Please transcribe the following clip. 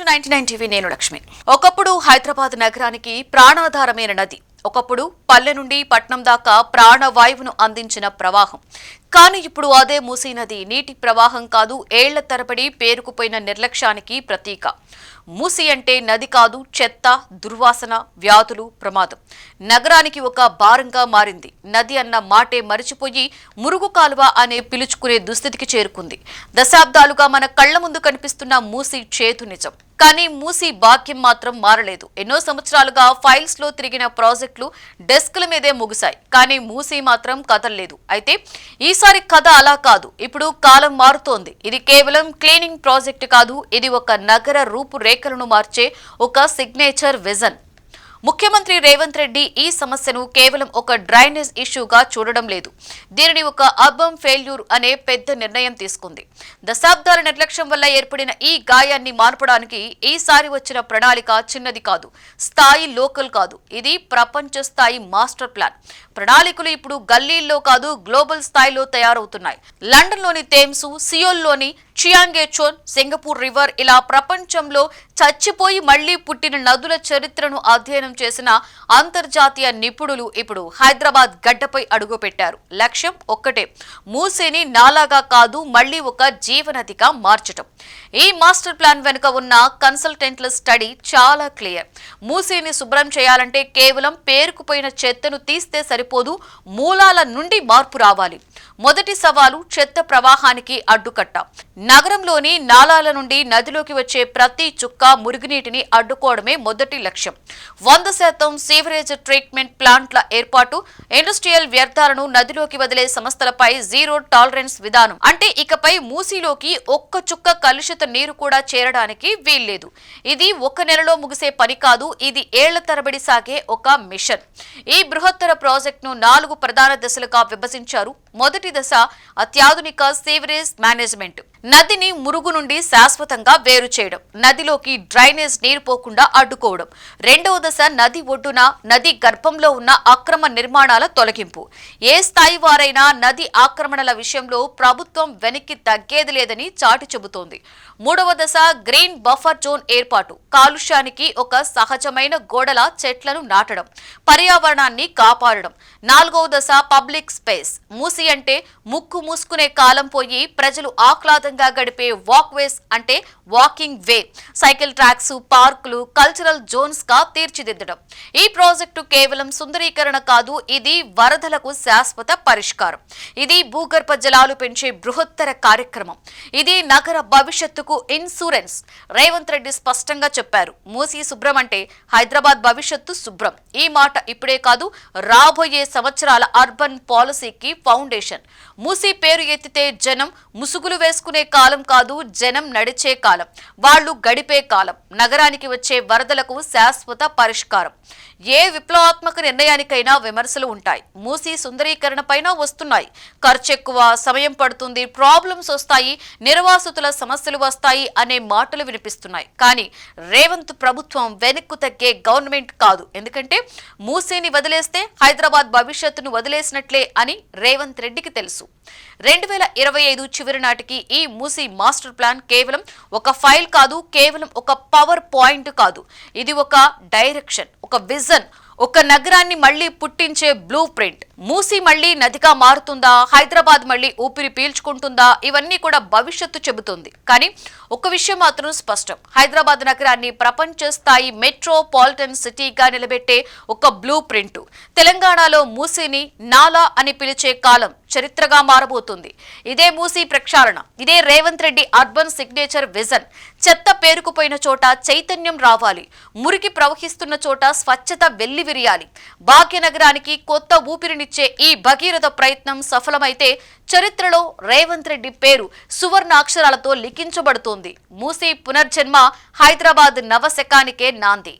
Welcome to 99 TV. నేను లక్ష్మి. ఒకప్పుడు హైదరాబాద్ నగరానికి ప్రాణాధారమైన నది, ఒకప్పుడు పల్లె నుండి పట్నం దాకా ప్రాణవాయువును అందించిన ప్రవాహం. కానీ ఇప్పుడు అదే మూసీ నది నీటి ప్రవాహం కాదు, ఏళ్ల తరబడి పేరుకుపోయిన నిర్లక్ష్యానికి ప్రతీక. మూసీ అంటే నది కాదు, చెత్త, దుర్వాసన, వ్యాధులు, ప్రమాదం. నగరానికి ఒక భారంగా మారింది. నది అన్న మాటే మరిచిపోయి మురుగు కాలువ అనే పిలుచుకునే దుస్థితికి చేరుకుంది. దశాబ్దాలుగా మన కళ్ల ముందు కనిపిస్తున్న మూసీ చేతు నిజం. కానీ మూసీ భాగ్యం మాత్రం మారలేదు. ఎన్నో సంవత్సరాలుగా ఫైల్స్ లో తిరిగిన ప్రాజెక్టులు డెస్క్ల మీదే ముగిశాయి, కానీ మూసీ మాత్రం కదలలేదు. అయితే ఈసారి కథ అలా కాదు. ఇప్పుడు కాలం మారుతోంది. ఇది కేవలం క్లీనింగ్ ప్రాజెక్టు కాదు, ఇది ఒక నగర రూపురేఖలను మార్చే ఒక సిగ్నేచర్ విజన్. ముఖ్యమంత్రి రేవంత్ రెడ్డి ఈ సమస్యను కేవలం ఒక డ్రైనేజ్ ఇష్యూగా చూడడం లేదు. దీనిని ఒక అర్బన్ ఫెయిల్యూర్ అనే పెద్ద నిర్ణయం తీసుకుంది. దశాబ్దాల నిర్లక్ష్యం వల్ల ఏర్పడిన ఈ గాయాన్ని మాన్పడానికి ఈసారి వచ్చిన ప్రణాళిక చిన్నది కాదు, స్థాయి లోకల్ కాదు, ఇది ప్రపంచ స్థాయి మాస్టర్ ప్లాన్. ప్రణాళికలు ఇప్పుడు గల్లీల్లో కాదు, గ్లోబల్ స్థాయిలో తయారవుతున్నాయి. లండన్లోని థేమ్సు, సియోల్లోని చియాంగేచోన్, సింగపూర్ రివర్, ఇలా ప్రపంచంలో చచ్చిపోయి మళ్లీ పుట్టిన నదుల చరిత్రను అధ్యయనం చేసిన అంతర్జాతీయ నిపుణులు ఇప్పుడు హైదరాబాద్ గడ్డపై అడుగుపెట్టారు. లక్ష్యం ఒక్కటే, మూసీని నాలాగా కాదు, మళ్లీ ఒక జీవనదిగా మార్చటం. ఈ మాస్టర్ ప్లాన్ వెనుక ఉన్న కన్సల్టెంట్ల స్టడీ చాలా క్లియర్. మూసీని శుభ్రం చేయాలంటే కేవలం పేరుకుపోయిన చెత్తను తీస్తే సరిపోదు, మూలాల నుండి మార్పు రావాలి. మొదటి సవాలు చెత్త ప్రవాహానికి అడ్డుకట్ట. నగరంలోని నాలాల నుండి నదిలోకి వచ్చే ప్రతి చుక్క మురుగునీటిని అడ్డుకోవడమే మొదటి లక్ష్యం. 100% సీవరేజ్ ట్రీట్మెంట్ ప్లాంట్ల ఏర్పాటు, ఇండస్ట్రియల్ వ్యర్థాలను నదిలోకి వదిలే సంస్థలపై జీరో టాలరెన్స్ విధానం. అంటే ఇకపై మూసీలోకి ఒక్క చుక్క కలుషిత నీరు కూడా చేరడానికి వీల్లేదు. ఇది ఒక నెలలో ముగిసే పని కాదు, ఇది ఏళ్ల తరబడి సాగే ఒక మిషన్. ఈ బృహత్తర ప్రాజెక్టును 4 ప్రధాన దశలుగా విభజించారు. మొదటి దశ అత్యాధునిక సీవరేజ్ మేనేజ్మెంట్. నదిని మురుగు నుండి శాశ్వతంగా వేరు చేయడం, నదిలోకి డ్రైనేజ్ నీరు పోకుండా అడ్డుకోవడం. రెండవ దశ నది ఒడ్డున, నది గర్భంలో ఉన్న అక్రమ నిర్మాణాల తొలగింపు. ఏ స్థాయి వారైనా నది ఆక్రమణల విషయంలో ప్రభుత్వం వెనక్కి తగ్గేది లేదని చాటి చెబుతోంది. మూడవ దశ గ్రీన్ బఫర్ జోన్ ఏర్పాటు, కాలుష్యానికి ఒక సహజమైన గోడల చెట్లను నాటడం, పర్యావరణాన్ని కాపాడడం. నాలుగవ దశ పబ్లిక్ స్పేస్. మూసీ అంటే ముక్కు మూసుకునే కాలం పోయి ప్రజలు ఆహ్లాదంగా గడిపే వాక్వేస్ అంటే వాకింగ్ వే, సైకిల్ ట్రాక్స్, పార్కులు, కల్చరల్ జోన్స్ గా తీర్చిదిద్దడం. ఈ ప్రాజెక్టు కేవలం సుందరీకరణ కాదు, ఇది వరదలకు శాశ్వత పరిష్కారం. ఇది భూగర్భ జలాలు పెంచే బృహత్తర కార్యక్రమం. ఇది నగర భవిష్యత్తుకు ఇన్సూరెన్స్. రేవంత్ రెడ్డి స్పష్టంగా చెప్పారు, మూసీ శుభ్రం అంటే హైదరాబాద్ భవిష్యత్తు శుభ్రం. ఈ మాట ఇప్పుడే కాదు, రాబోయే సంవత్సరాల అర్బన్ పాలసీకి ఫౌండేషన్. మూసీ పేరు ఎత్తితే జనం ముసుగులు వేసుకునే కాలం కాదు, జనం నడిచే కాలం, వాళ్లు గడిపే కాలం. నగరానికి వచ్చే వరదలకు శాశ్వత పరిష్కారం. ఏ విప్లవాత్మక నిర్ణయానికైనా విమర్శలు ఉంటాయి. మూసీ సుందరీకరణ పైన వస్తున్నాయి. ఖర్చు ఎక్కువ, సమయం పడుతుంది, ప్రాబ్లమ్స్ వస్తాయి, నిర్వాసితుల సమస్యలు వస్తాయి అనే మాటలు వినిపిస్తున్నాయి. కానీ రేవంత్ ప్రభుత్వం వెనక్కు తగ్గే గవర్నమెంట్ కాదు. ఎందుకంటే మూసీని వదిలేస్తే హైదరాబాద్ భవిష్యత్తును వదిలేసినట్లే అని రేవంత్ రెడ్డికి తెలుసు. 2025 చివరి నాటికి ఈ మూసీ మాస్టర్ ప్లాన్ కేవలం ఒక ఫైల్ కాదు, కేవలం ఒక పవర్ పాయింట్ కాదు. ఇది ఒక డైరెక్షన్, ఒక విజన్, ఒక నగరాన్ని మళ్లీ పుట్టించే బ్లూ ప్రింట్. మూసీ మళ్లీ నదిగా మారుతుందా, హైదరాబాద్ మళ్లీ ఊపిరి పీల్చుకుంటుందా, ఇవన్నీ కూడా భవిష్యత్తు చెబుతుంది. కానీ ఒక విషయం మాత్రం స్పష్టం, హైదరాబాద్ నగరాన్ని ప్రపంచ స్థాయి మెట్రోపాలిటన్ సిటీగా నిలబెట్టే ఒక బ్లూ ప్రింట్. తెలంగాణలో మూసీని నాలా అని పిలిచే కాలం చరిత్రగా మారబోతుంది. ఇదే మూసీ ప్రక్షాళన, ఇదే Revanth Reddy urban signature vision. చెత్త పేరుకుపోయిన చోట చైతన్యం రావాలి, మురికి ప్రవహిస్తున్న చోట స్వచ్ఛత వెల్లివిరియాలి. భాగ్యనగరానికి కొత్త ఊపిరినిచ్చే ఈ భగీరథ ప్రయత్నం సఫలమైతే చరిత్రలో రేవంత్ రెడ్డి పేరు సువర్ణాక్షరాలతో లిఖించబడుతోంది. మూసీ పునర్జన్మ హైదరాబాద్ నవశకానికే నాంది.